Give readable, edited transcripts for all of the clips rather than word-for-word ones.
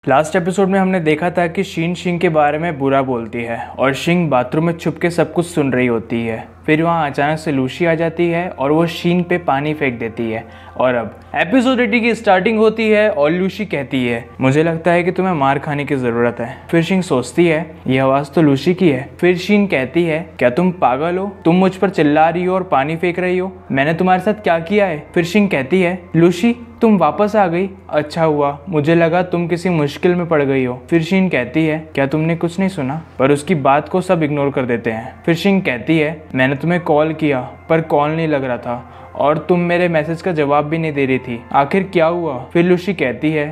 Last episode में हमने देखा था कि शीन शिंग के बारे में बुरा बोलती है और शिंग बाथरूम में छुप के सब कुछ सुन रही होती है। फिर वहाँ अचानक से लूसी आ जाती है और वो शीन पे पानी फेंक देती है। और अब एपिसोड 80 की स्टार्टिंग होती है और लूसी कहती है, मुझे लगता है कि तुम्हें मार खाने की ज़रूरत है। फिर शिंग सोचती है ये आवाज़ तो लूसी की है। फिर शीन कहती है, क्या तुम पागल हो? तुम मुझ पर चिल्ला रही हो और पानी फेंक रही हो। मैंने तुम्हारे साथ क्या किया है? फिर शिंग कहती है, लूसी तुम वापस आ गई, अच्छा हुआ, मुझे लगा तुम किसी मुश्किल में पड़ गई हो। फिर शीन कहती है, क्या तुमने कुछ नहीं सुना? पर उसकी बात को सब इग्नोर कर देते हैं। फिर शिंग कहती है, मैंने तुम्हें कॉल किया पर कॉल नहीं लग रहा था और तुम मेरे मैसेज का जवाब भी नहीं दे रही थी, आखिर क्या हुआ? फिर लूसी कहती है,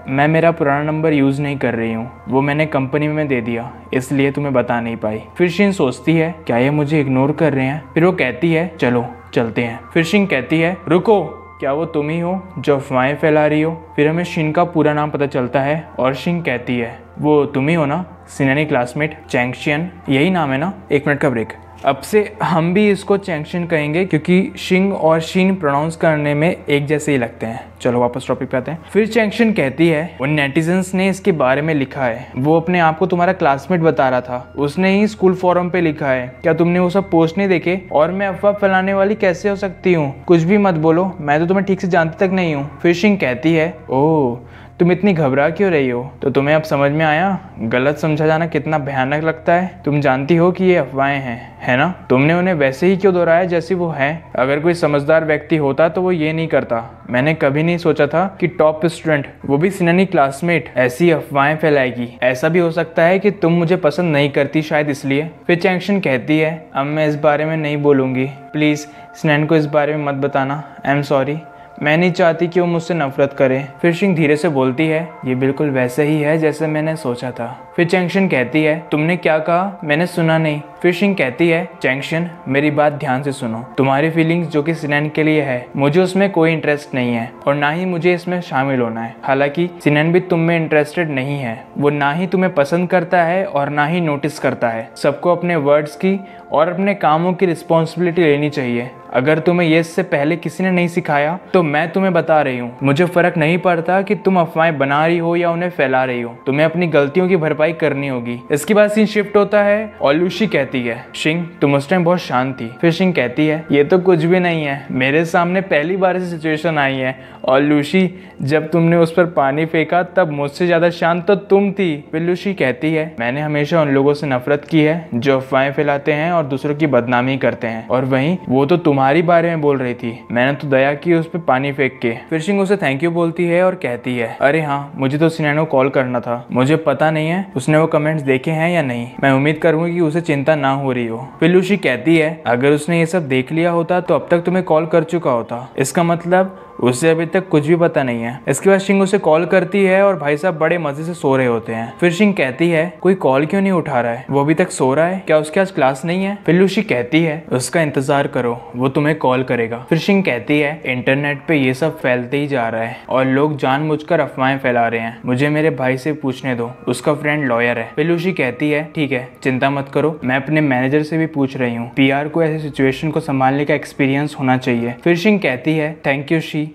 मैं मेरा पुराना नंबर यूज़ नहीं कर रही हूँ, वो मैंने कंपनी में दे दिया, इसलिए तुम्हें बता नहीं पाई। फिर शीन सोचती है क्या ये मुझे इग्नोर कर रहे हैं? फिर वो कहती है चलो चलते हैं। फिर शिंग कहती है, रुको, क्या वो तुम ही हो जो अफवाहें फैला रही हो? फिर हमें शिन का पूरा नाम पता चलता है और शिंग कहती है, वो तुम ही हो ना, सिनानी क्लासमेट चैंगशियन, यही नाम है ना? 1 मिनट का ब्रेक। अब से हम भी इसको चैंगशियन कहेंगे क्योंकि शिंग और शीन प्रोनाउंस करने में एक जैसे ही लगते हैं। चलो वापस टॉपिक पे आते हैं। फिर चैंगशियन कहती है, उन नेटिजन्स ने इसके बारे में लिखा है, वो अपने आप को तुम्हारा क्लासमेट बता रहा था, उसने ही स्कूल फोरम पे लिखा है, क्या तुमने वो सब पोस्ट नहीं देखे? और मैं अफवाह फैलाने वाली कैसे हो सकती हूँ? कुछ भी मत बोलो, मैं तो तुम्हें ठीक से जानती तक नहीं हूँ। फिर शिंग कहती है, ओह तुम इतनी घबरा क्यों रही हो? तो तुम्हें अब समझ में आया गलत समझा जाना कितना भयानक लगता है। तुम जानती हो कि ये अफवाहें हैं, है ना? तुमने उन्हें वैसे ही क्यों दोहराया जैसी वो है? अगर कोई समझदार व्यक्ति होता तो वो ये नहीं करता। मैंने कभी नहीं सोचा था कि टॉप स्टूडेंट, वो भी सिनानी क्लासमेट, ऐसी अफवाहें फैलाएगी। ऐसा भी हो सकता है कि तुम मुझे पसंद नहीं करती, शायद इसलिए। फिर चैंगशियन कहती है, अब मैं इस बारे में नहीं बोलूँगी, प्लीज़ सिनान को इस बारे में मत बताना, आई एम सॉरी, मैं नहीं चाहती कि वो मुझसे नफरत करे। फिर शिंग धीरे से बोलती है, ये बिल्कुल वैसे ही है जैसे मैंने सोचा था। फिर चैंगशियन कहती है, तुमने क्या कहा? मैंने सुना नहीं। फिर शिंग कहती है, चैंगशियन मेरी बात ध्यान से सुनो, तुम्हारी फीलिंग्स जो कि सिनान के लिए है, मुझे उसमें कोई इंटरेस्ट नहीं है और ना ही मुझे इसमें शामिल होना है। हालांकि सिनान भी तुम में इंटरेस्टेड नहीं है, वो ना ही तुम्हें पसंद करता है और ना ही नोटिस करता है। सबको अपने वर्ड्स की और अपने कामों की रिस्पॉन्सिबिलिटी लेनी चाहिए। अगर तुम्हें ये इससे पहले किसी ने नहीं सिखाया तो मैं तुम्हें बता रही हूँ, मुझे फर्क नहीं पड़ता कि तुम अफवाहें बना रही हो या उन्हें फैला रही हो, तुम्हें अपनी गलतियों की भरपाई करनी होगी। इसके बाद सीन शिफ्ट होता है और लूसी कहती है, शिंग तुम उस टाइम बहुत शांत थी। फिर शिंग कहती है, ये तो कुछ भी नहीं है, मेरे सामने पहली बार ऐसी सिचुएशन आई है और लूसी जब तुमने उस पर पानी फेंका तब मुझसे ज्यादा शांत तो तुम थी। फिर लूसी कहती है, मैंने हमेशा उन लोगों से नफरत की है जो अफवाहें फैलाते हैं और दूसरों की बदनामी करते हैं, और वहीं वो तो तुम्हारी बारे में बोल रही थी, मैंने तो दया की उस पर पानी फेंक के। फिर शिंग उसे थैंक यू बोलती है और कहती है, अरे हाँ मुझे तो सिनान को कॉल करना था, मुझे पता नहीं है उसने वो कमेंट्स देखे हैं या नहीं, मैं उम्मीद करूंगी कि उसे चिंता ना हो रही हो। फिर लूसी कहती है, अगर उसने ये सब देख लिया होता तो अब तक तुम्हें कॉल कर चुका होता, इसका मतलब उसे अभी तक कुछ भी पता नहीं है। इसके बाद शिंग उसे कॉल करती है और भाई साहब बड़े मजे से सो रहे होते हैं। फिर शिंग कहती है, कोई कॉल क्यों नहीं उठा रहा है, वो अभी तक सो रहा है, क्या उसके आज क्लास नहीं है? फिर लूसी कहती है, उसका इंतजार करो, वो तुम्हें कॉल करेगा। फिर शिंग कहती है, इंटरनेट पे ये सब फैलते ही जा रहा है और लोग जानबूझकर अफवाहें फैला रहे हैं, मुझे मेरे भाई से पूछने दो, उसका फ्रेंड लॉयर है। फिर लूसी कहती है, ठीक है चिंता मत करो, मैं अपने मैनेजर से भी पूछ रही हूँ, पीआर को ऐसी सिचुएशन को संभालने का एक्सपीरियंस होना चाहिए। फिर शिंग कहती है, थैंक यू शी,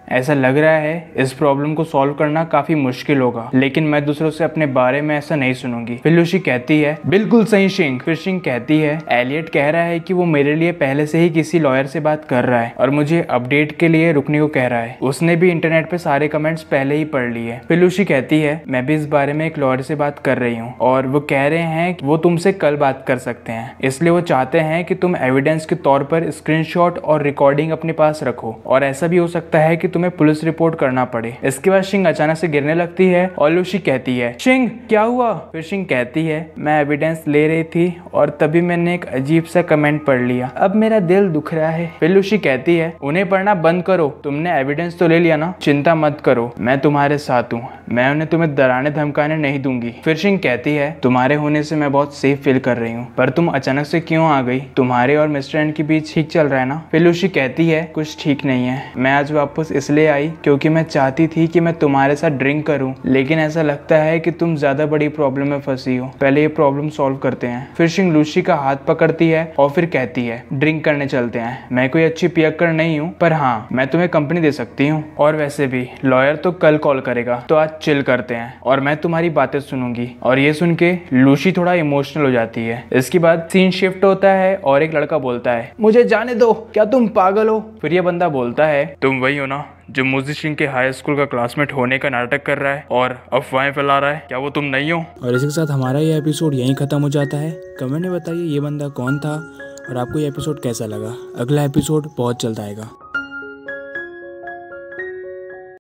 ऐसा लग रहा है इस प्रॉब्लम को सॉल्व करना काफी मुश्किल होगा, लेकिन मैं दूसरों से अपने बारे में ऐसा नहीं सुनूंगी। फिर लूसी कहती है, बिल्कुल सही शिंग। फिर शिंग कहती है, एलियट कह रहा है कि वो मेरे लिए पहले से ही किसी लॉयर से बात कर रहा है और मुझे अपडेट के लिए रुकने को कह रहा है, उसने भी इंटरनेट पे सारे कमेंट्स पहले ही पढ़ लिए। फिर लूसी कहती है, मैं भी इस बारे में एक लॉयर से बात कर रही हूँ और वो कह रहे हैं कि वो तुमसे कल बात कर सकते हैं, इसलिए वो चाहते हैं कि तुम एविडेंस के तौर पर स्क्रीनशॉट और रिकॉर्डिंग अपने पास रखो, और ऐसा भी हो सकता है कि तुम्हें पुलिस रिपोर्ट करना पड़े। इसके बाद शिंग अचानक से गिरने लगती है और लूसी कहती है, शिंग क्या हुआ? फिर शिंग कहती है, मैं एविडेंस ले रही थी और तभी मैंने एक अजीब सा कमेंट पढ़ लिया, अब मेरा दिल दुख रहा है। फिर लूसी कहती है, उन्हें पढ़ना बंद करो, तुमने एविडेंस तो ले लिया ना, चिंता मत करो, मैं तुम्हारे साथ हूँ, मैं उन्हें तुम्हें डराने धमकाने नहीं दूंगी। फिर शिंग कहती है, तुम्हारे होने से मैं बहुत सेफ फील कर रही हूँ, पर तुम अचानक से क्यों आ गई? तुम्हारे और मिस्टर एन के बीच ठीक चल रहा है ना? फिर लूसी कहती है, कुछ ठीक नहीं है, मैं आज वापस इसलिए आई क्योंकि मैं चाहती थी कि मैं तुम्हारे साथ ड्रिंक करूं, लेकिन ऐसा लगता है कि तुम ज्यादा बड़ी प्रॉब्लम में फंसी हो। पहले ये प्रॉब्लम सॉल्व करते हैं। फिर शिंग लूसी का हाथ पकड़ती है और फिर कहती है ड्रिंक करने चलते हैं। मैं कोई अच्छी पियक्कर नहीं हूँ, पर हाँ मैं तुम्हें कंपनी दे सकती हूँ। और वैसे भी लॉयर तो कल कॉल करेगा, तो आज चिल करते हैं और मैं तुम्हारी बातें सुनूंगी। और ये सुन के लूसी थोड़ा इमोशनल हो जाती है। इसके बाद सीन शिफ्ट होता है और एक लड़का बोलता है मुझे जाने दो, क्या तुम पागल हो? फिर ये बंदा बोलता है तुम वही हो ना जो मोजी सिंह के हाई स्कूल का क्लासमेट होने का नाटक कर रहा है और अफवाहें फैला रहा है, क्या वो तुम नहीं हो? और इसी के साथ हमारा ये एपिसोड यहीं ख़त्म हो जाता है। कमेंट में बताइए ये बंदा कौन था और आपको ये एपिसोड कैसा लगा। अगला एपिसोड बहुत जल्द आएगा।